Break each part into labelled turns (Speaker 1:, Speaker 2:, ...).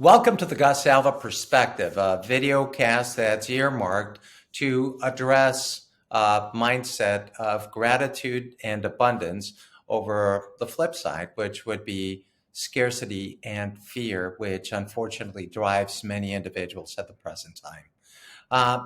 Speaker 1: Welcome to the Gus Alva Perspective, a video cast that's earmarked to address a mindset of gratitude and abundance over the flip side, which would be scarcity and fear, which unfortunately drives many individuals at the present time.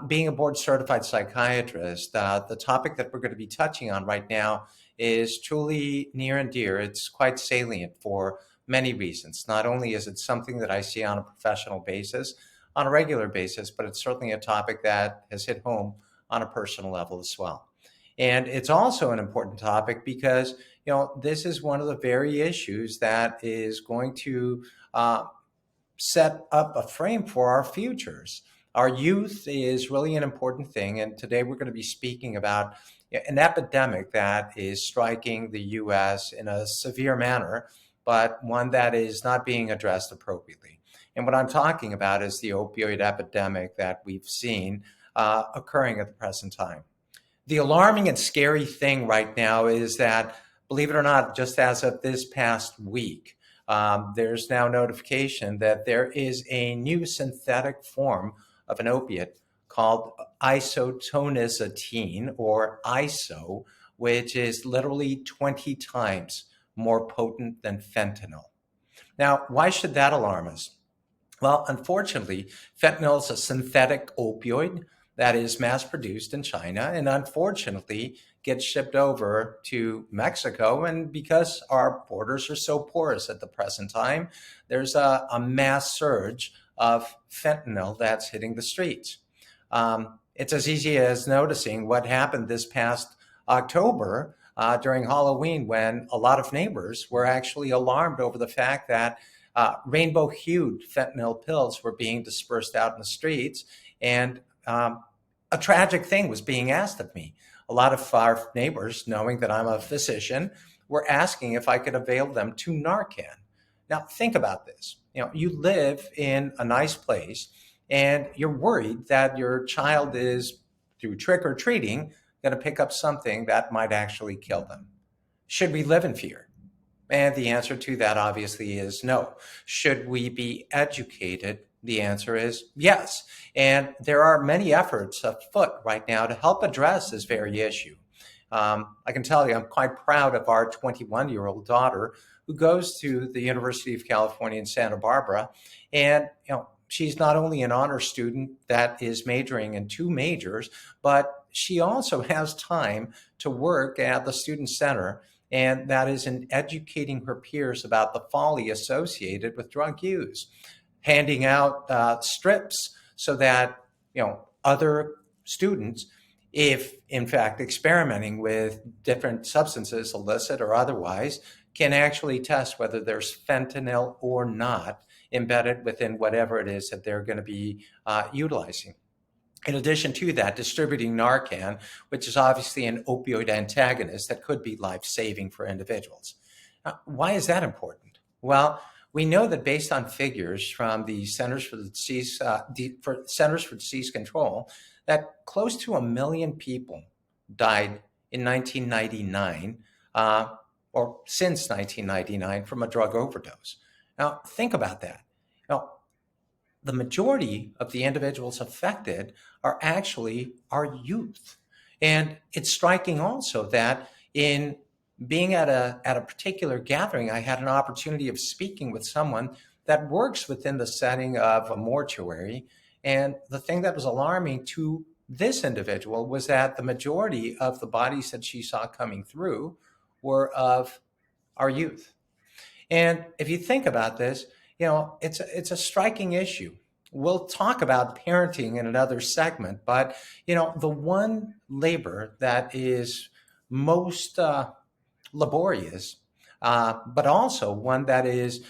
Speaker 1: Being a board certified psychiatrist, the topic that we're going to be touching on right now is truly near and dear. It's quite salient for many reasons. Not only is it something that I see on a professional basis, on a regular basis, but it's certainly a topic that has hit home on a personal level as well. And it's also an important topic because, this is one of the very issues that is going to set up a frame for our futures. Our youth is really an important thing. And today we're going to be speaking about an epidemic that is striking the U.S. in a severe manner, but one that is not being addressed appropriately. And what I'm talking about is the opioid epidemic that we've seen occurring at the present time. The alarming and scary thing right now is that, believe it or not, just as of this past week, there's now notification that there is a new synthetic form of an opiate called isotonitazene, or ISO, which is literally 20 times more potent than fentanyl. Now, why should that alarm us? Well, unfortunately, fentanyl is a synthetic opioid that is mass produced in China and unfortunately gets shipped over to Mexico. And because our borders are so porous at the present time, there's a mass surge of fentanyl that's hitting the streets. It's as easy as noticing what happened this past October during Halloween, when a lot of neighbors were actually alarmed over the fact that rainbow-hued fentanyl pills were being dispersed out in the streets. And a tragic thing was being asked of me. A lot of our neighbors, knowing that I'm a physician, were asking if I could avail them to Narcan. Now, think about this. You live in a nice place and you're worried that your child is, through trick or treating, going to pick up something that might actually kill them. Should we live in fear? And the answer to that obviously is no. Should we be educated? The answer is yes. And there are many efforts afoot right now to help address this very issue. I can tell you I'm quite proud of our 21-year-old daughter who goes to the University of California in Santa Barbara. And she's not only an honor student that is majoring in 2 majors, but she also has time to work at the student center, and that is in educating her peers about the folly associated with drug use, handing out strips so that other students, if in fact experimenting with different substances, illicit or otherwise, can actually test whether there's fentanyl or not embedded within whatever it is that they're going to be utilizing. In addition to that, distributing Narcan, which is obviously an opioid antagonist that could be life-saving for individuals. Why is that important? Well, we know that based on figures from the Centers for Disease Control, that close to 1 million people died in 1999, or since 1999, from a drug overdose. Now, think about that. The majority of the individuals affected are actually our youth. And it's striking also that in being at a particular gathering, I had an opportunity of speaking with someone that works within the setting of a mortuary. And the thing that was alarming to this individual was that the majority of the bodies that she saw coming through were of our youth. And if you think about this, it's a striking issue. We'll talk about parenting in another segment, but the one labor that is most laborious, but also one that is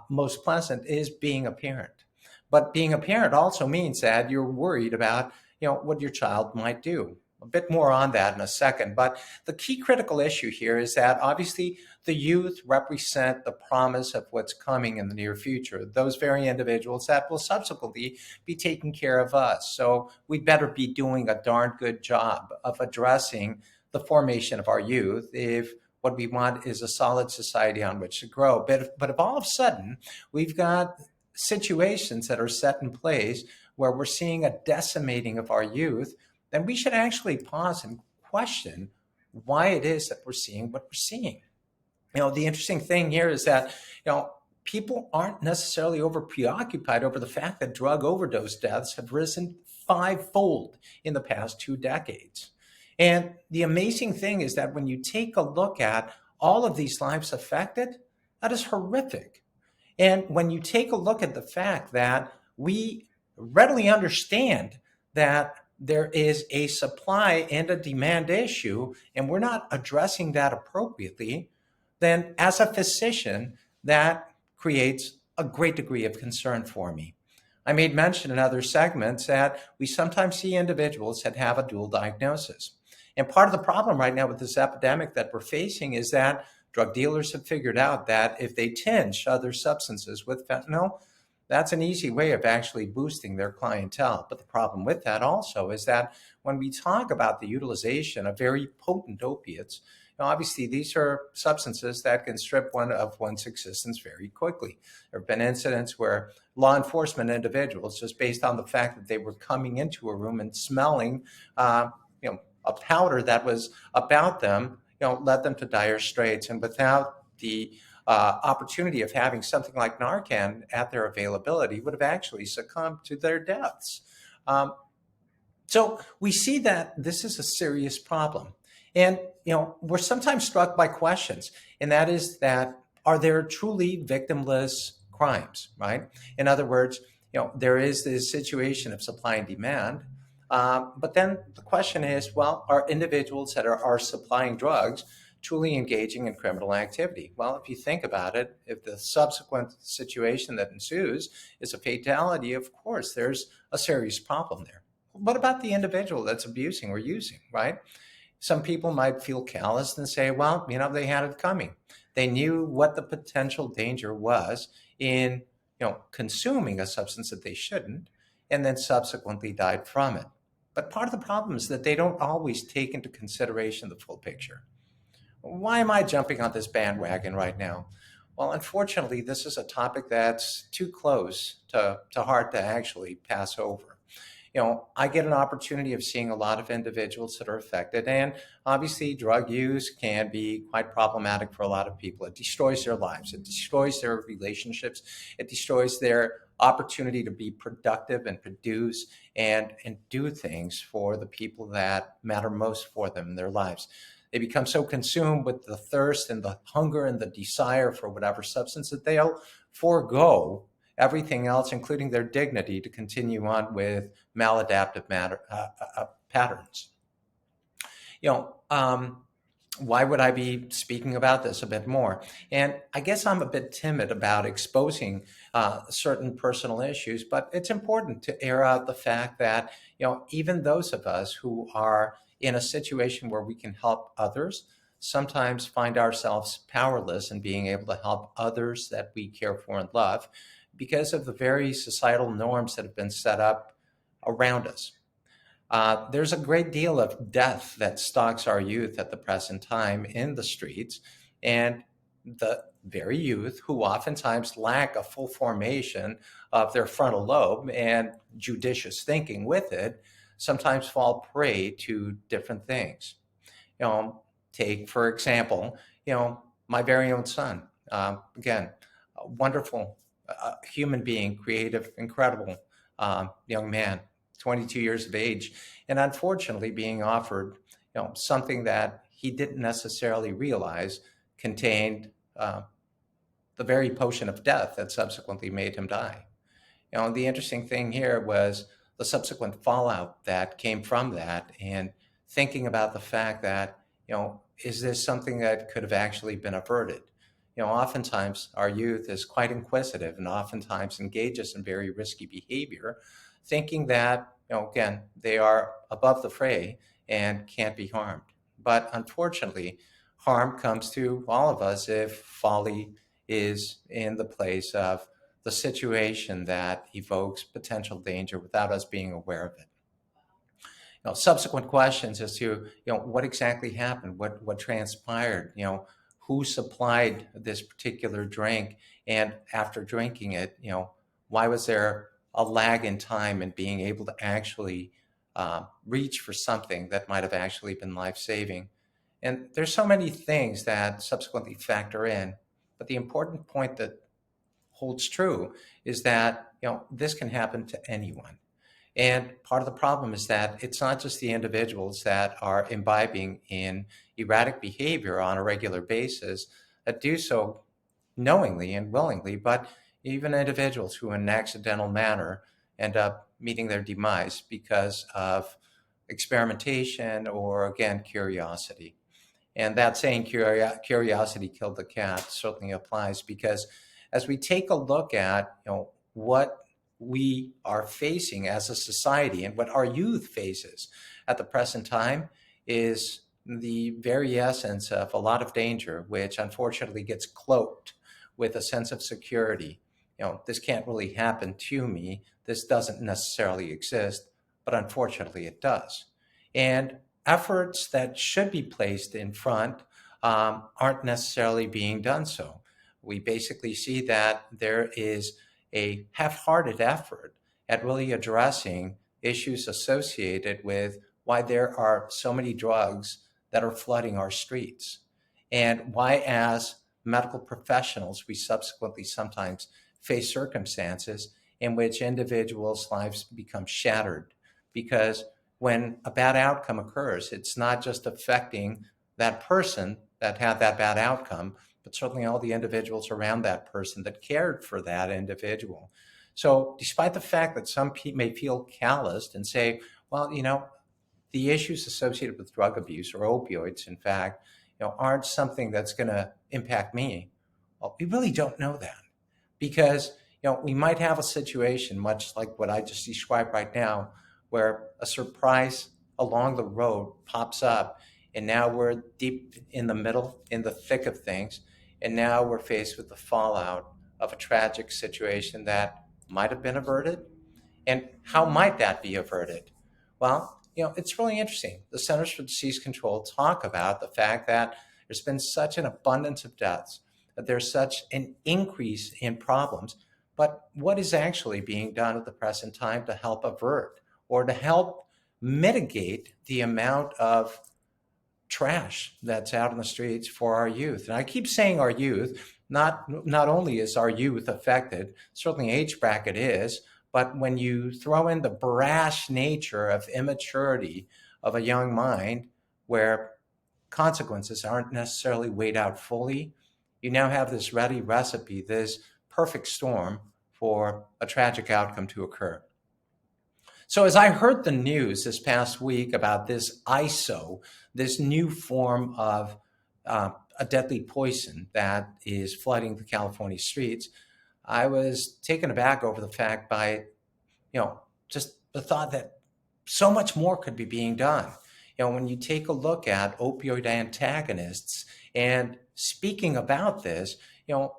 Speaker 1: most pleasant, is being a parent. But being a parent also means that you're worried about what your child might do. A bit more on that in a second. But the key critical issue here is that obviously the youth represent the promise of what's coming in the near future, those very individuals that will subsequently be taking care of us. So we better be doing a darn good job of addressing the formation of our youth if what we want is a solid society on which to grow. But if all of a sudden we've got situations that are set in place where we're seeing a decimating of our youth, then we should actually pause and question why it is that we're seeing what we're seeing. The interesting thing here is that, people aren't necessarily over preoccupied over the fact that drug overdose deaths have risen fivefold in the past 2 decades. And the amazing thing is that when you take a look at all of these lives affected, that is horrific. And when you take a look at the fact that we readily understand that there is a supply and a demand issue, and we're not addressing that appropriately, then as a physician, that creates a great degree of concern for me. I made mention in other segments that we sometimes see individuals that have a dual diagnosis. And part of the problem right now with this epidemic that we're facing is that drug dealers have figured out that if they tinge other substances with fentanyl, that's an easy way of actually boosting their clientele. But the problem with that also is that when we talk about the utilization of very potent opiates, obviously these are substances that can strip one of one's existence very quickly. There have been incidents where law enforcement individuals, just based on the fact that they were coming into a room and smelling, a powder that was about them, led them to dire straits. And without the opportunity of having something like Narcan at their availability, would have actually succumbed to their deaths. So we see that this is a serious problem. And, we're sometimes struck by questions, and that is that, are there truly victimless crimes, right? In other words, there is this situation of supply and demand. But then the question is, well, are individuals that are supplying drugs truly engaging in criminal activity? Well, if you think about it, if the subsequent situation that ensues is a fatality, of course, there's a serious problem there. What about the individual that's abusing or using, right? Some people might feel calloused and say, well, they had it coming. They knew what the potential danger was in, consuming a substance that they shouldn't, and then subsequently died from it. But part of the problem is that they don't always take into consideration the full picture. Why am I jumping on this bandwagon right now? Well, unfortunately, this is a topic that's too close to heart to actually pass over. I get an opportunity of seeing a lot of individuals that are affected, and obviously drug use can be quite problematic for a lot of people. It destroys their lives. It destroys their relationships. It destroys their opportunity to be productive and produce and do things for the people that matter most for them in their lives. They become so consumed with the thirst and the hunger and the desire for whatever substance that they'll forego everything else, including their dignity, to continue on with maladaptive patterns. Why would I be speaking about this a bit more? And I guess I'm a bit timid about exposing certain personal issues, but it's important to air out the fact that, even those of us who are in a situation where we can help others sometimes find ourselves powerless in being able to help others that we care for and love because of the very societal norms that have been set up around us. There's a great deal of death that stalks our youth at the present time in the streets, and the very youth who oftentimes lack a full formation of their frontal lobe and judicious thinking with it sometimes fall prey to different things. Take, for example, my very own son. Again, a wonderful human being, creative, incredible young man, 22 years of age, and unfortunately being offered, something that he didn't necessarily realize contained the very potion of death that subsequently made him die. The interesting thing here was the subsequent fallout that came from that, and thinking about the fact that, is this something that could have actually been averted? Oftentimes our youth is quite inquisitive and oftentimes engages in very risky behavior, thinking that, again, they are above the fray and can't be harmed. But unfortunately, harm comes to all of us if folly is in the place of the situation that evokes potential danger without us being aware of it. Subsequent questions as to, what exactly happened, what transpired, who supplied this particular drink, and after drinking it, Why was there a lag in time in being able to actually reach for something that might have actually been life-saving? And there's so many things that subsequently factor in, but the important point that holds true is that this can happen to anyone. And part of the problem is that it's not just the individuals that are imbibing in erratic behavior on a regular basis that do so knowingly and willingly, but even individuals who, in an accidental manner, end up meeting their demise because of experimentation or, again, curiosity. And that saying, curiosity killed the cat, certainly applies, because as we take a look at what we are facing as a society and what our youth faces at the present time is the very essence of a lot of danger, which unfortunately gets cloaked with a sense of security. This can't really happen to me. This doesn't necessarily exist, but unfortunately it does. And efforts that should be placed in front aren't necessarily being done so. We basically see that there is a half-hearted effort at really addressing issues associated with why there are so many drugs that are flooding our streets, and why, as medical professionals, we subsequently sometimes face circumstances in which individuals' lives become shattered. Because when a bad outcome occurs, it's not just affecting that person that had that bad outcome, but certainly all the individuals around that person that cared for that individual. So despite the fact that some people may feel calloused and say, well, the issues associated with drug abuse or opioids, in fact, aren't something that's going to impact me. Well, we really don't know that, because we might have a situation much like what I just described right now, where a surprise along the road pops up, and now we're deep in the middle, in the thick of things, and now we're faced with the fallout of a tragic situation that might have been averted. And how might that be averted? Well, it's really interesting. The Centers for Disease Control talk about the fact that there's been such an abundance of deaths, that there's such an increase in problems. But what is actually being done at the present time to help avert or to help mitigate the amount of trash that's out in the streets for our youth? And I keep saying our youth. Not only is our youth affected, certainly age bracket is, but when you throw in the brash nature of immaturity of a young mind, where consequences aren't necessarily weighed out fully, you now have this ready recipe, this perfect storm for a tragic outcome to occur. So as I heard the news this past week about this this new form of a deadly poison that is flooding the California streets, I was taken aback over the fact by, just the thought that so much more could be being done. When you take a look at opioid antagonists and speaking about this,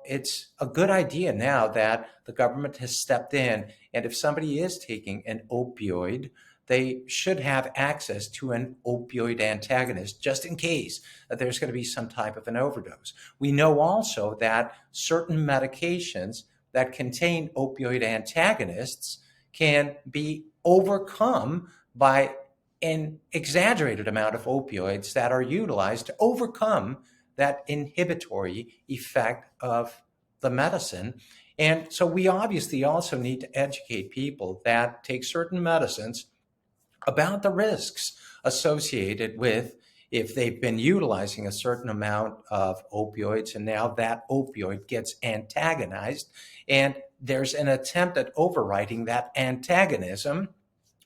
Speaker 1: it's a good idea now that the government has stepped in. And if somebody is taking an opioid, they should have access to an opioid antagonist just in case that there's going to be some type of an overdose. We know also that certain medications that contain opioid antagonists can be overcome by an exaggerated amount of opioids that are utilized to overcome that inhibitory effect of the medicine. And so we obviously also need to educate people that take certain medicines about the risks associated with, if they've been utilizing a certain amount of opioids and now that opioid gets antagonized and there's an attempt at overriding that antagonism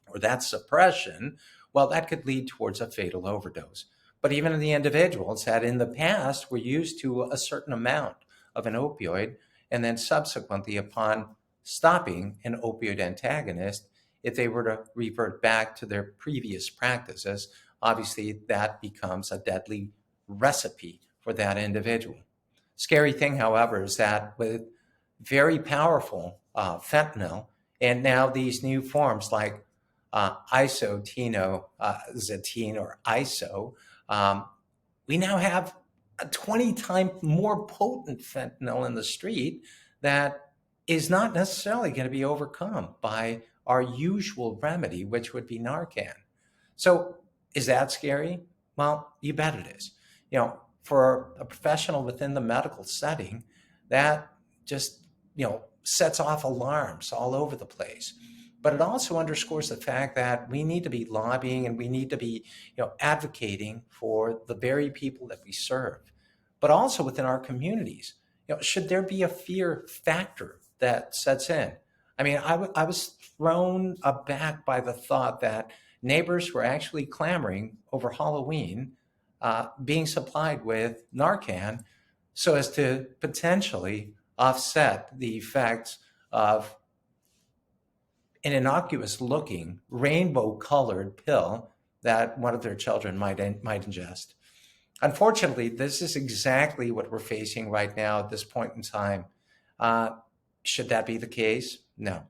Speaker 1: or that suppression, well, that could lead towards a fatal overdose. But even in the individuals that in the past were used to a certain amount of an opioid, and then subsequently upon stopping an opioid antagonist, if they were to revert back to their previous practices, obviously that becomes a deadly recipe for that individual. Scary thing, however, is that with very powerful fentanyl, and now these new forms like isotretinoin or ISO, we now have a 20 times more potent fentanyl in the street that is not necessarily going to be overcome by our usual remedy, which would be Narcan. So is that scary? Well, you bet it is. For a professional within the medical setting, that just, sets off alarms all over the place. But it also underscores the fact that we need to be lobbying and we need to be, advocating for the very people that we serve, but also within our communities. Should there be a fear factor that sets in? I mean, I was thrown aback by the thought that neighbors were actually clamoring over Halloween being supplied with Narcan so as to potentially offset the effects of an innocuous looking rainbow colored pill that one of their children might ingest. Unfortunately, this is exactly what we're facing right now at this point in time. Uh, should that be the case? No.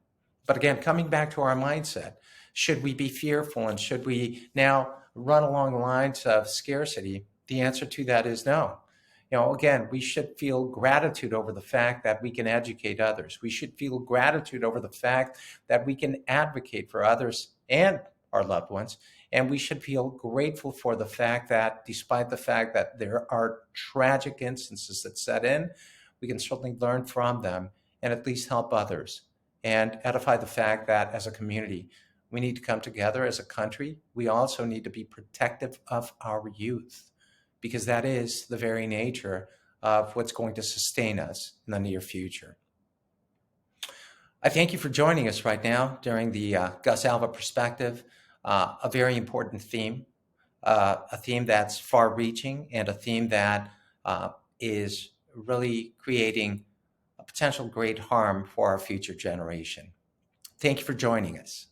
Speaker 1: But again, coming back to our mindset, should we be fearful and should we now run along the lines of scarcity? The answer to that is no. Again, we should feel gratitude over the fact that we can educate others. We should feel gratitude over the fact that we can advocate for others and our loved ones. And we should feel grateful for the fact that despite the fact that there are tragic instances that set in, we can certainly learn from them and at least help others and edify the fact that as a community, we need to come together as a country. We also need to be protective of our youth because that is the very nature of what's going to sustain us in the near future. I thank you for joining us right now during the Gus Alva Perspective, a very important theme, a theme that's far-reaching and a theme that is really creating a potential great harm for our future generation. Thank you for joining us.